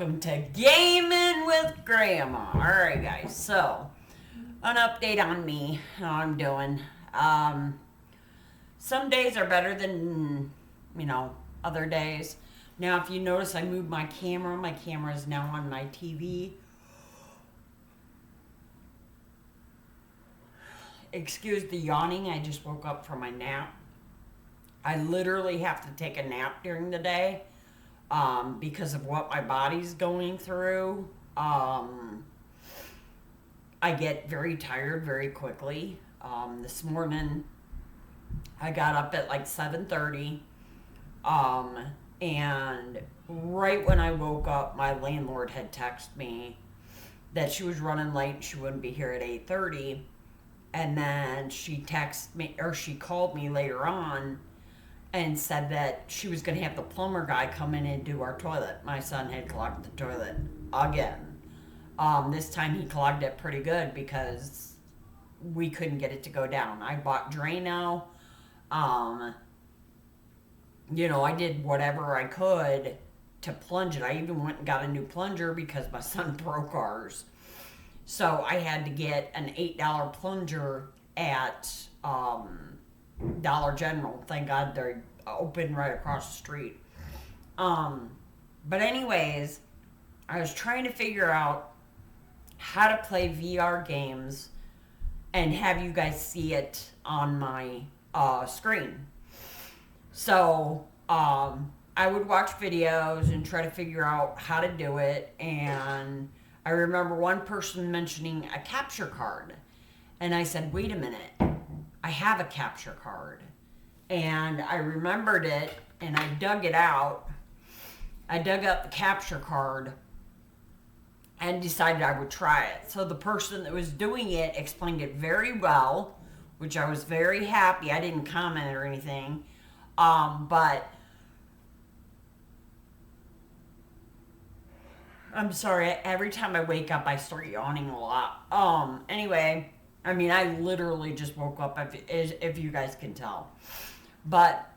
welcome to Gaming with Grandma. Alright guys, so an update on me, how I'm doing. Some days are better than, other days. Now if you notice I moved my camera is now on my TV. Excuse the yawning, I just woke up from my nap. I literally have to take a nap during the day. Because of what my body's going through. I get very tired very quickly. This morning, I got up at like 7:30. And right when I woke up, my landlord had texted me that she was running late and she wouldn't be here at 8:30. And then she called me later on and said that she was going to have the plumber guy come in and do our toilet. My son had clogged the toilet again. This time he clogged it pretty good because we couldn't get it to go down. I bought Drano. I did whatever I could to plunge it. I even went and got a new plunger because my son broke ours. So I had to get an $8 plunger at Dollar General. Thank God they're open right across the street. But anyways, I was trying to figure out how to play VR games and have you guys see it on my screen. So I would watch videos and try to figure out how to do it. And I remember one person mentioning a capture card. And I said, wait a minute. I have a capture card. And I remembered it and I dug it out. I dug up the capture card and decided I would try it. So the person that was doing it explained it very well, which I was very happy. I didn't comment or anything. But I'm sorry, every time I wake up I start yawning a lot. Anyway, I literally just woke up, if you guys can tell. But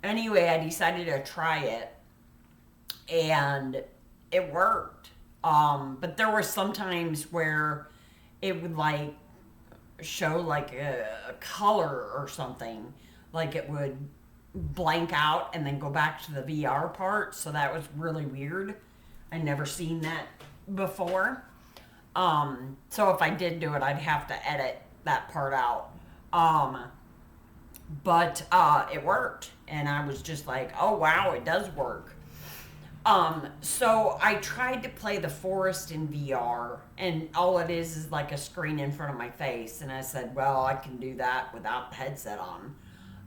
anyway, I decided to try it, and it worked. But there were some times where it would, show, a color or something. Like, it would blank out and then go back to the VR part, so that was really weird. I'd never seen that before. So if I did do it, I'd have to edit that part out. But it worked. And I was just like, oh, wow, it does work. So I tried to play The Forest in VR. And all it is like a screen in front of my face. And I said, well, I can do that without the headset on.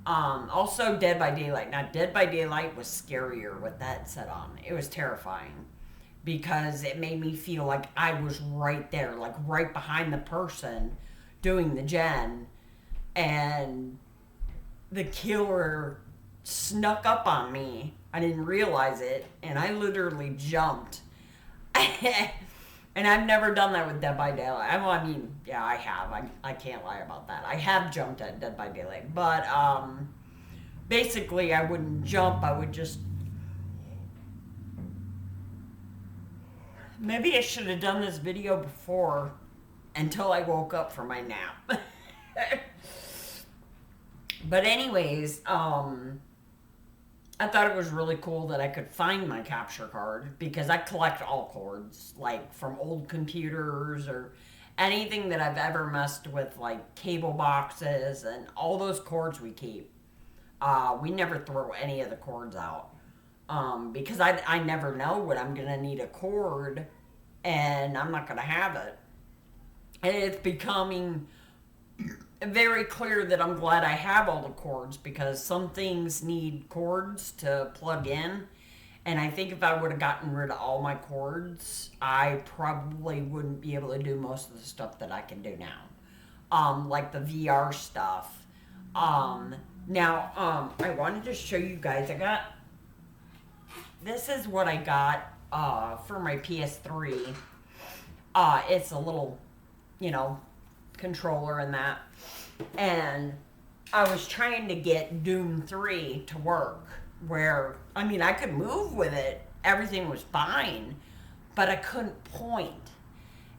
Also, Dead by Daylight. Now, Dead by Daylight was scarier with the headset on. It was terrifying. Because it made me feel like I was right there, like right behind the person doing the gen, and the killer snuck up on me. I didn't realize it, and I literally jumped. And I've never done that with Dead by Daylight. Yeah, I have. I can't lie about that. I have jumped at Dead by Daylight, but basically I wouldn't jump. I would just... Maybe I should have done this video before, until I woke up from my nap. But anyways, I thought it was really cool that I could find my capture card, because I collect all cords, like from old computers or anything that I've ever messed with, like cable boxes and all those cords we keep. We never throw any of the cords out. Because I never know when I'm going to need a cord, and I'm not going to have it. And it's becoming very clear that I'm glad I have all the cords, because some things need cords to plug in. And I think if I would have gotten rid of all my cords, I probably wouldn't be able to do most of the stuff that I can do now. Like the VR stuff. Now, I wanted to show you guys, this is what I got for my PS3. It's a little, controller and that. And I was trying to get Doom 3 to work, where, I could move with it. Everything was fine. but I couldn't point,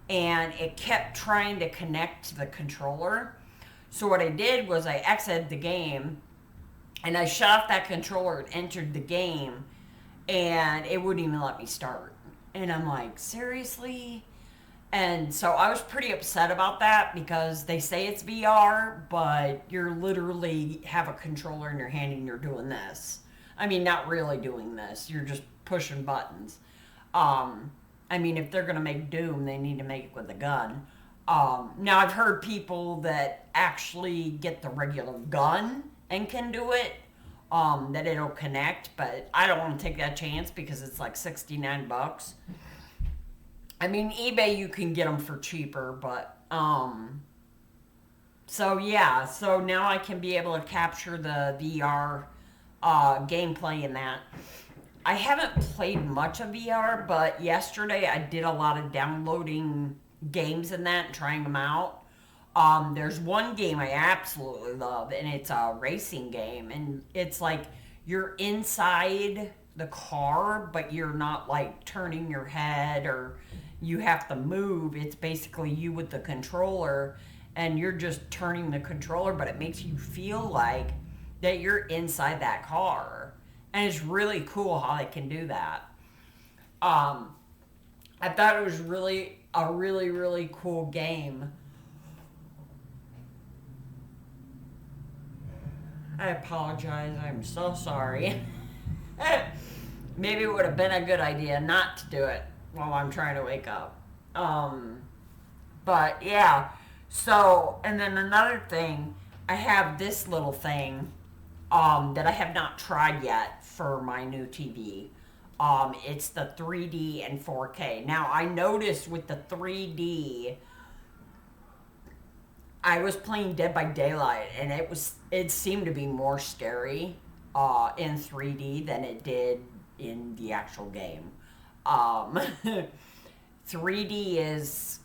and it kept trying to connect to the controller. So what I did was I exited the game, and I shut off that controller and entered the game, and it wouldn't even let me start. And I'm like, seriously? And so I was pretty upset about that because they say it's VR, but you're literally have a controller in your hand and you're doing this. I mean, not really doing this. You're just pushing buttons. I mean, if they're going to make Doom, they need to make it with a gun. Now, I've heard people that actually get the regular gun and can do it, that it'll connect, but I don't want to take that chance because it's like $69. I mean, eBay you can get them for cheaper, but so yeah, so now I can be able to capture the VR gameplay in that. I haven't played much of VR, but yesterday I did a lot of downloading games in that and trying them out. There's one game I absolutely love, and it's a racing game, and it's like you're inside the car, but you're not like turning your head or you have to move. It's basically you with the controller, and you're just turning the controller, but it makes you feel like that you're inside that car. And it's really cool how they can do that. I thought it was really a really cool game. I apologize. I'm so sorry. Maybe it would have been a good idea not to do it while I'm trying to wake up. But yeah. So, and then another thing, I have this little thing that I have not tried yet for my new TV. It's the 3D and 4K. Now, I noticed with the 3D, I was playing Dead by Daylight, and it seemed to be more scary in 3D than it did in the actual game. 3D is,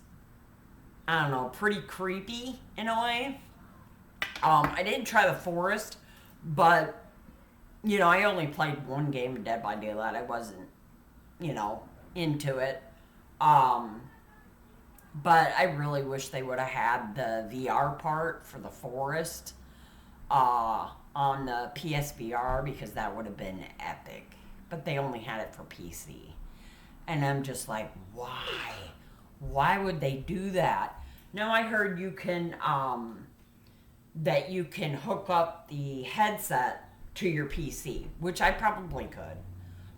I don't know, pretty creepy in a way. I didn't try the Forest, but you know, I only played one game of Dead by Daylight. I wasn't, you know, into it. But I really wish they would have had the VR part for the Forest on the PSVR, because that would have been epic. But they only had it for PC. And I'm just like, why? Why would they do that? Now I heard you can, that you can hook up the headset to your PC, which I probably could.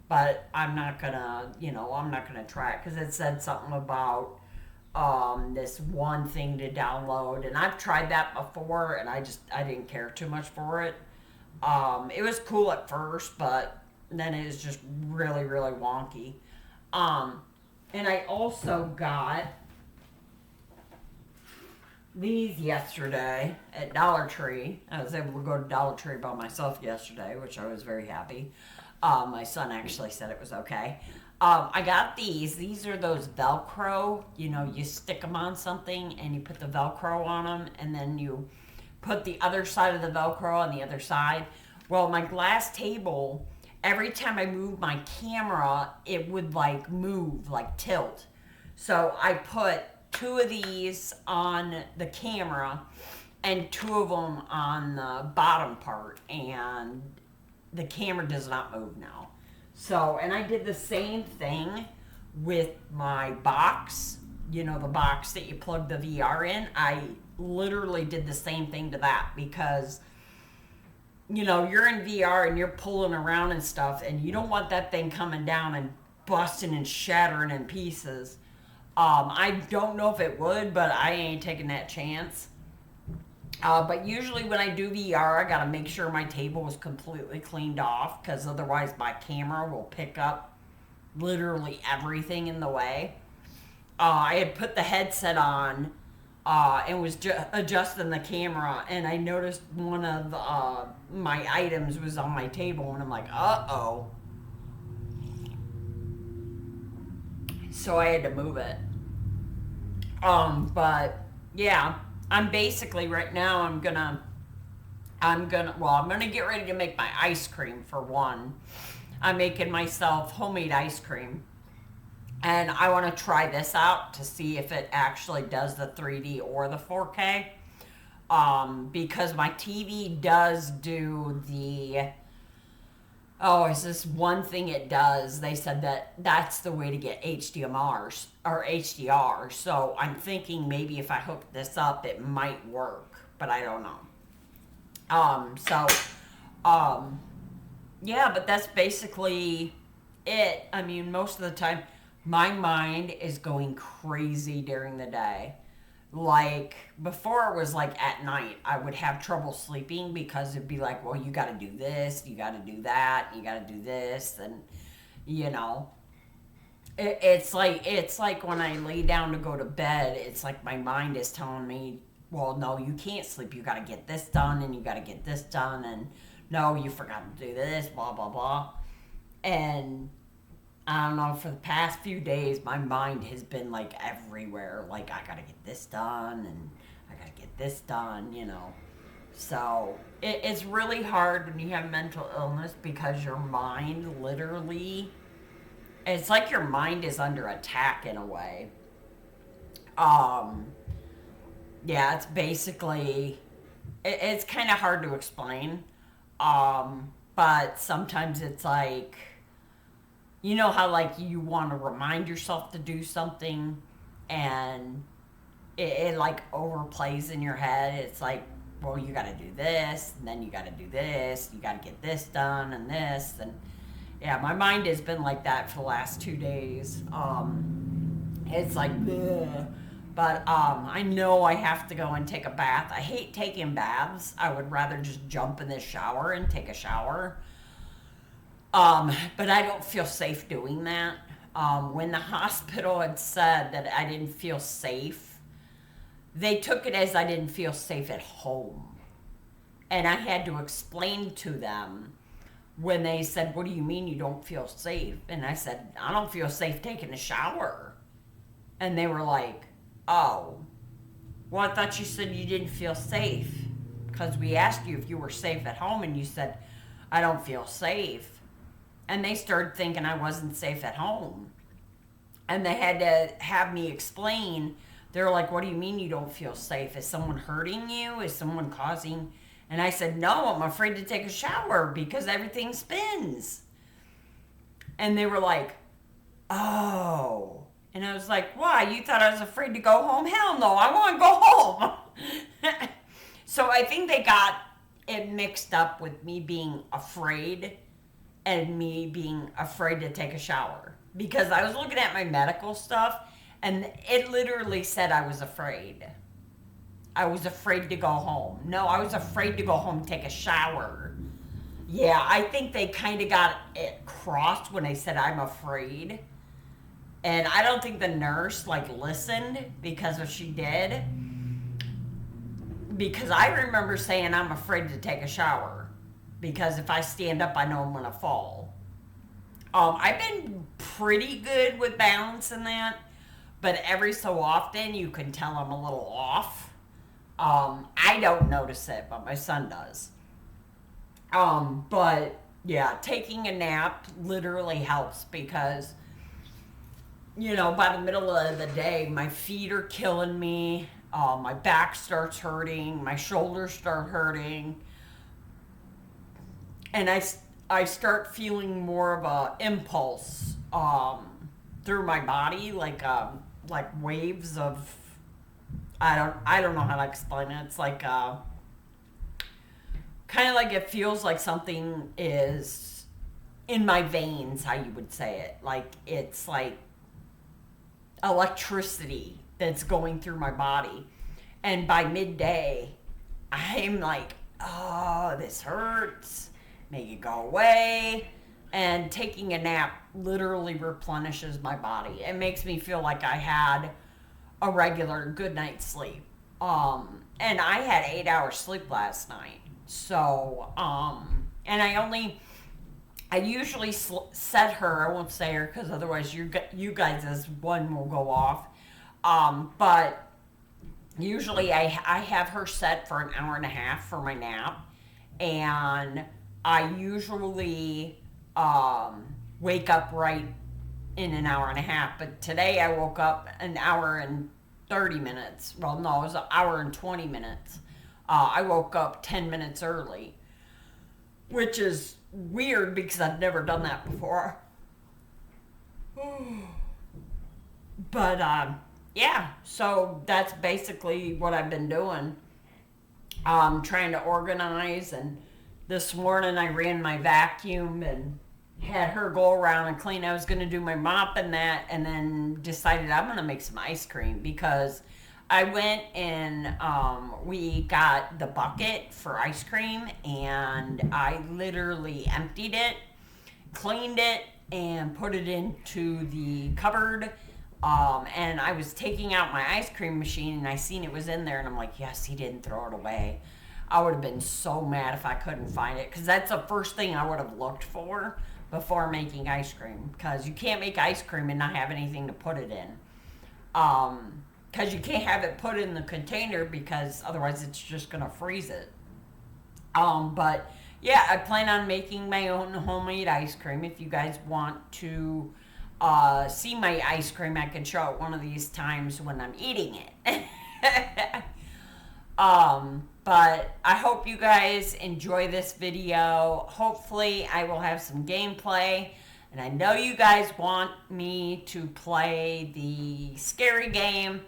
But I'm not gonna, you know, I'm not gonna try it because it said something about this one thing to download, and I've tried that before, and I didn't care too much for it. It was cool at first, but then it was just really wonky. And I also got these yesterday at Dollar Tree. I was able to go to Dollar Tree by myself yesterday, which I was very happy. My son actually said it was okay. I got these. These are those Velcro. You know, you stick them on something and you put the Velcro on them, and then you put the other side of the Velcro on the other side. Well, my glass table, every time I moved my camera, it would like move, like tilt. So I put 2 of these on the camera and 2 of them on the bottom part, and the camera does not move now. So, and I did the same thing with my box, you know, the box that you plug the VR in. I literally did the same thing to that because, you know, you're in VR and you're pulling around and stuff, and you don't want that thing coming down and busting and shattering in pieces. I don't know if it would, but I ain't taking that chance. But usually when I do VR, I gotta make sure my table is completely cleaned off, because otherwise my camera will pick up literally everything in the way. I had put the headset on and was adjusting the camera, and I noticed one of my items was on my table, and I'm like, uh-oh. So I had to move it. But yeah, I'm basically right now I'm gonna get ready to make my ice cream for one. I'm making myself homemade ice cream. And I want to try this out to see if it actually does the 3D or the 4K. Because my TV does do the. Oh, is this one thing it does? They said that that's the way to get HDMRs or HDR. So I'm thinking maybe if I hook this up, it might work, but I don't know. So, um, yeah, but that's basically it. I mean, most of the time, my mind is going crazy during the day. Like, before it was like at night, I would have trouble sleeping because it'd be like, well, you got to do this, you got to do that, you got to do this, and you know, it's like when I lay down to go to bed, it's like my mind is telling me, well, no, you can't sleep. You got to get this done, and you got to get this done, and no, you forgot to do this, blah blah blah, and I don't know, for the past few days, my mind has been like everywhere. Like, I gotta get this done and I gotta get this done. So, it's really hard when you have mental illness because your mind literally, it's like your mind is under attack in a way. Um, yeah, it's basically, it's kind of hard to explain. But sometimes it's like, you know how like you want to remind yourself to do something and it like overplays in your head. It's like, well, you got to do this, and then you got to do this, you got to get this done and this, and yeah, my mind has been like that for the last 2 days. It's like, ugh. But I know I have to go and take a bath. I hate taking baths. I would rather just jump in the shower and take a shower. But I don't feel safe doing that. When the hospital had said that I didn't feel safe, they took it as I didn't feel safe at home. And I had to explain to them when they said, what do you mean you don't feel safe? And I said, I don't feel safe taking a shower. And they were like, oh, well, I thought you said you didn't feel safe because we asked you if you were safe at home and you said, I don't feel safe. And they started thinking I wasn't safe at home. And they had to have me explain. They're like, what do you mean you don't feel safe? Is someone hurting you? Is someone causing? And I said, no, I'm afraid to take a shower because everything spins. And they were like, oh. And I was like, why? You thought I was afraid to go home? Hell no, I want to go home. So I think they got it mixed up with me being afraid and me being afraid to take a shower. Because I was looking at my medical stuff and it literally said I was afraid. I was afraid to go home. No, I was afraid to go home and take a shower. Yeah, I think they kind of got it crossed when they said I'm afraid. And I don't think the nurse listened, because if she did, because I remember saying I'm afraid to take a shower because if I stand up I know I'm gonna fall. I've been pretty good with balancing that, but every so often you can tell I'm a little off. I don't notice it, but my son does. But yeah, taking a nap literally helps because by the middle of the day, my feet are killing me. My back starts hurting. My shoulders start hurting. And I start feeling more of a impulse through my body, like waves of, I don't know how to explain it. It's like kind of like it feels like something is in my veins, how you would say it. Like it's like electricity that's going through my body. And by midday, I'm like, oh, this hurts. Make it go away. And taking a nap literally replenishes my body. It makes me feel like I had a regular good night's sleep. And I had 8 hours sleep last night. So, and I usually set her, I won't say her because otherwise you guys as one will go off. But usually I have her set for an hour and a half for my nap. And I usually wake up right in an hour and a half. But today I woke up an hour and 30 minutes. Well, no, it was an hour and 20 minutes. I woke up 10 minutes early, which is weird because I've never done that before. But yeah, so that's basically what I've been doing. Trying to organize, and this morning I ran my vacuum and had her go around and clean. I was going to do my mop and that, and then decided I'm going to make some ice cream because I went and we got the bucket for ice cream, and I literally emptied it, cleaned it, and put it into the cupboard. And I was taking out my ice cream machine, and I seen it was in there, and I'm like, yes, he didn't throw it away. I would have been so mad if I couldn't find it, because that's the first thing I would have looked for before making ice cream, because you can't make ice cream and not have anything to put it in. Because you can't have it put in the container, because otherwise it's just going to freeze it. But yeah, I plan on making my own homemade ice cream. If you guys want to see my ice cream, I can show it one of these times when I'm eating it. But I hope you guys enjoy this video. Hopefully I will have some gameplay, and I know you guys want me to play the scary game,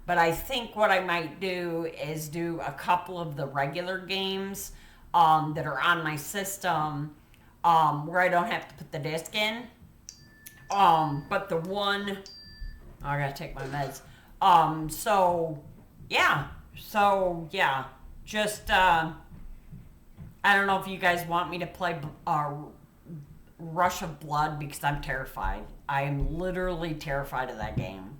but I think what I might do is do a couple of the regular games that are on my system, where I don't have to put the disc in. But the one, oh, I gotta take my meds. So yeah, just, I don't know if you guys want me to play, Rush of Blood, because I'm terrified. I am literally terrified of that game.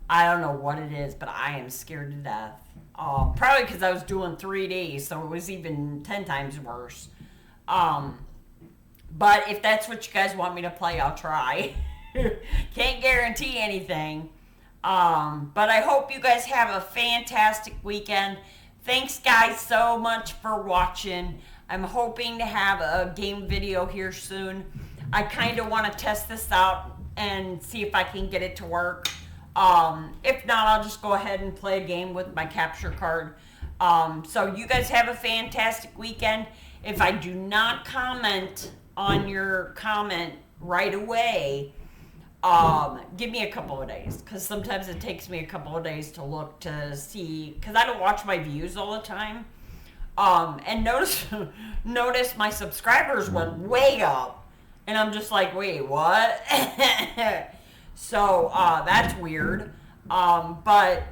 I don't know what it is, but I am scared to death. Probably because I was doing 3D, so it was even 10 times worse. But if that's what you guys want me to play, I'll try. Can't guarantee anything. But I hope you guys have a fantastic weekend. Thanks, guys, so much for watching. I'm hoping to have a game video here soon. I kind of want to test this out and see if I can get it to work. If not, I'll just go ahead and play a game with my capture card. So you guys have a fantastic weekend. If I do not comment on your comment right away, give me a couple of days, because sometimes it takes me a couple of days to look to see, because I don't watch my views all the time. And notice my subscribers went way up, and I'm just like, wait, what? So that's weird. But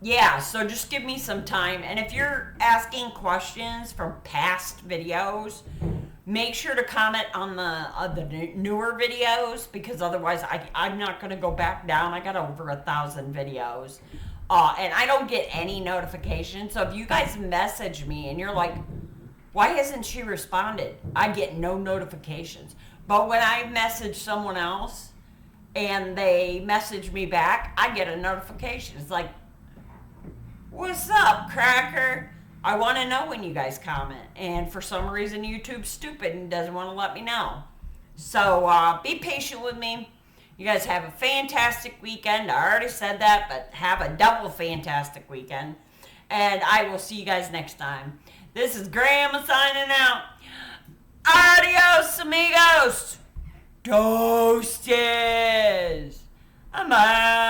yeah, so just give me some time, and if you're asking questions from past videos, make sure to comment on the newer videos, because otherwise I'm not going to go back down. I got over 1,000 videos. And I don't get any notifications. So if you guys message me and you're like, why hasn't she responded? I get no notifications. But when I message someone else and they message me back, I get a notification. It's like, what's up, Cracker? I want to know when you guys comment, and for some reason YouTube's stupid and doesn't want to let me know. So be patient with me. You guys have a fantastic weekend. I already said that, but have a double fantastic weekend, and I will see you guys next time. This is Grandma signing out. Adios, amigos. Toasties. I'm out.